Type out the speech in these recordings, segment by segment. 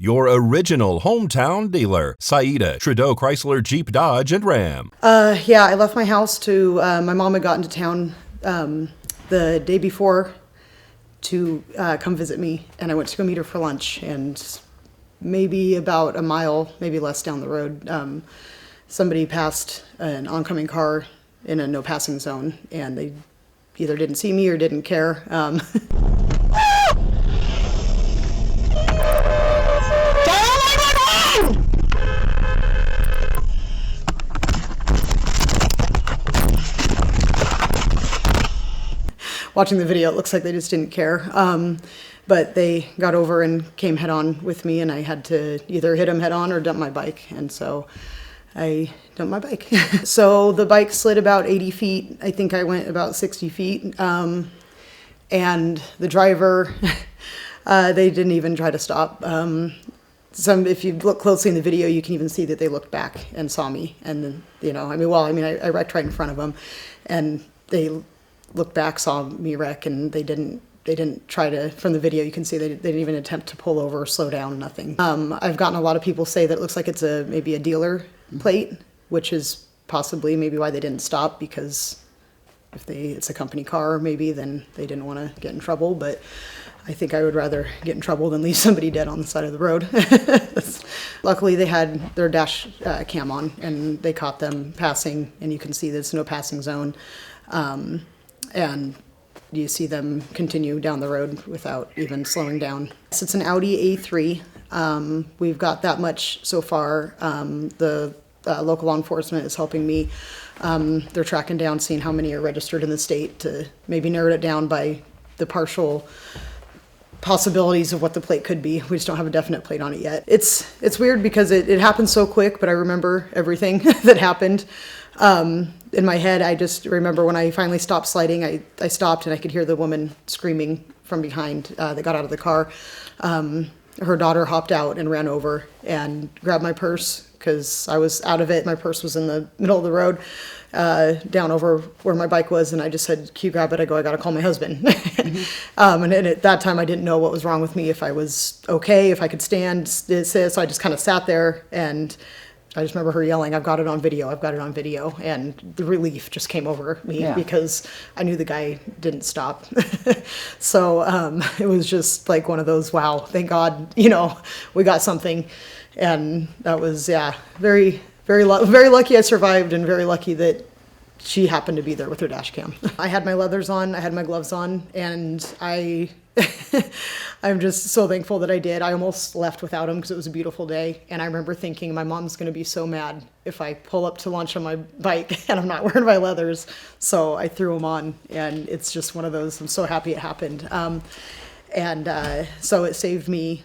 Your original hometown dealer, Saida, Trudeau Chrysler Jeep Dodge and Ram. Yeah, I left my house to, my mom had gotten to town the day before to come visit me, and I went to go meet her for lunch, and maybe about a mile, maybe less down the road, somebody passed an oncoming car in a no passing zone, and they either didn't see me or didn't care. Watching the video, it looks like they just didn't care. But they got over and came head on with me, and I had to either hit them head on or dump my bike. And so I dumped my bike. So the bike slid about 80 feet. I think I went about 60 feet. And the driver, they didn't even try to stop. If you look closely in the video, you can even see that they looked back and saw me. And then, I wrecked right in front of them, and they looked back, saw me wreck, and they didn't try to, from the video you can see they didn't even attempt to pull over or slow down, nothing. I've gotten a lot of people say that it looks like it's maybe a dealer plate, which is possibly maybe why they didn't stop, because if it's a company car maybe, then they didn't want to get in trouble. But I think I would rather get in trouble than leave somebody dead on the side of the road. Luckily they had their dash cam on, and they caught them passing, and you can see there's no passing zone. And you see them continue down the road without even slowing down. So it's an Audi A3. We've got that much so far. The local law enforcement is helping me. They're tracking down, seeing how many are registered in the state to maybe narrow it down by the partial possibilities of what the plate could be. We just don't have a definite plate on it yet. It's weird because it happened so quick, but I remember everything that happened. In my head, I just remember when I finally stopped sliding, I stopped and I could hear the woman screaming from behind that got out of the car. Her daughter hopped out and ran over and grabbed my purse because I was out of it. My purse was in the middle of the road, down over where my bike was, and I just said, "Can you grab it?" I got to call my husband. And at that time, I didn't know what was wrong with me, if I was okay, if I could stand, so I just kind of sat there, and I just remember her yelling, "I've got it on video, I've got it on video." And the relief just came over me because I knew the guy didn't stop. So it was just like one of those, wow, thank God, we got something. And that was, very, very lucky I survived, and very lucky that she happened to be there with her dash cam. I had my leathers on, I had my gloves on, and I'm just so thankful that I did. I almost left without them because it was a beautiful day. And I remember thinking, my mom's going to be so mad if I pull up to lunch on my bike and I'm not wearing my leathers. So I threw them on, and it's just one of those, I'm so happy it happened. So it saved me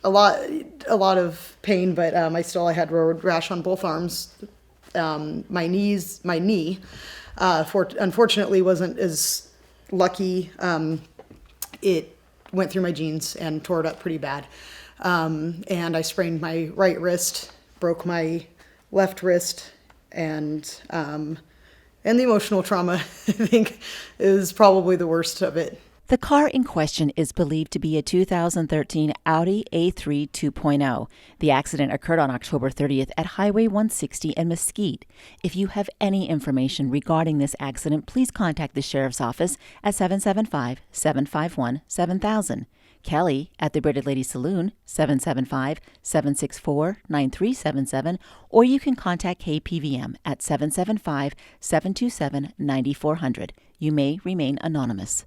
a lot of pain, but I had road rash on both arms. My knee, unfortunately wasn't as lucky. It went through my jeans and tore it up pretty bad. And I sprained my right wrist, broke my left wrist, and the emotional trauma, I think, is probably the worst of it. The car in question is believed to be a 2013 Audi A3 2.0. The accident occurred on October 30th at Highway 160 in Mesquite. If you have any information regarding this accident, please contact the Sheriff's Office at 775-751-7000. Kelly at the Bearded Lady Saloon, 775-764-9377, or you can contact KPVM at 775-727-9400. You may remain anonymous.